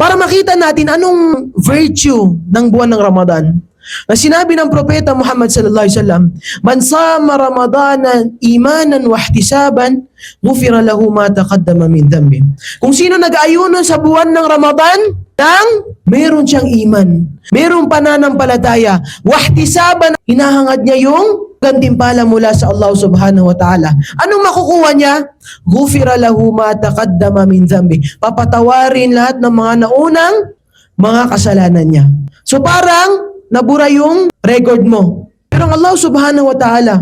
Para makita natin anong virtue ng buwan ng Ramadan. Na sinabi ng Propeta Muhammad sallallahu alaihi wasallam, "Man sama Ramadanan imanan wa ihtisaban, ghufira lahu ma taqaddama min dhanbi." Kung sino nag-aayuno sa buwan ng Ramadan, meron siyang iman, merong pananampalataya, wa ihtisaban, hinahangad niya yung gantimpala mula sa Allah subhanahu wa ta'ala. Anong makukuha niya? Ghufira lahu ma taqaddama min dhanbi. Papatawarin lahat ng mga naunang mga kasalanan niya. So parang nabura yung record mo. Pero ang Allah subhanahu wa ta'ala,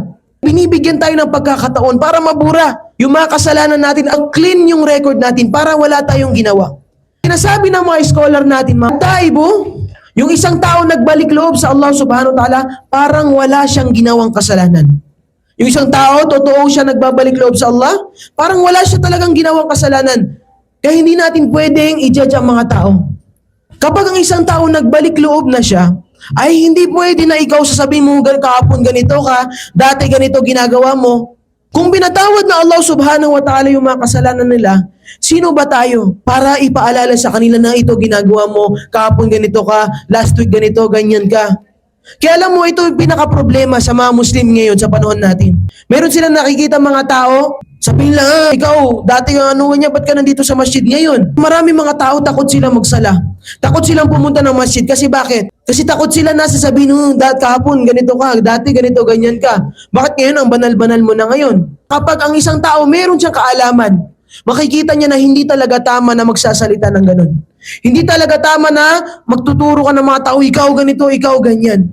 binibigyan tayo ng pagkakataon para mabura yung mga kasalanan natin at clean yung record natin para wala tayong ginawa. Sinasabi ng mga scholar natin, mga taibo, yung isang tao nagbalik loob sa Allah subhanahu wa ta'ala, parang wala siyang ginawang kasalanan. Yung isang tao, totoo siya nagbabalik loob sa Allah, parang wala siya talagang ginawang kasalanan. Kaya hindi natin pwedeng i-judge ang mga tao. Kapag ang isang tao nagbalik loob na siya, ay hindi pwede na ikaw sasabihin mo, kahapon ganito ka, dati ganito ginagawa mo. Kung binatawad na Allah subhanahu wa ta'ala yung mga kasalanan nila, sino ba tayo para ipaalala sa kanila na ito ginagawa mo, kahapon ganito ka, last week ganito, ganyan ka. Kaya alam mo, ito yung pinaka-problema sa mga Muslim ngayon sa panahon natin. Meron silang nakikita mga tao, sabihin lang, ikaw, dati yung ano niya, ba't ka nandito sa masjid ngayon? Marami mga tao, takot silang magsala. Takot silang pumunta ng masjid. Kasi bakit? Kasi takot sila na sasabihin, kahapon ganito ka, dati ganito, ganyan ka. Bakit ngayon ang banal-banal mo na ngayon? Kapag ang isang tao, meron siyang kaalaman, makikita niya na hindi talaga tama na magsasalita ng ganun. Hindi talaga tama na magtuturo ka ng mga tao, ikaw ganito, ikaw ganyan.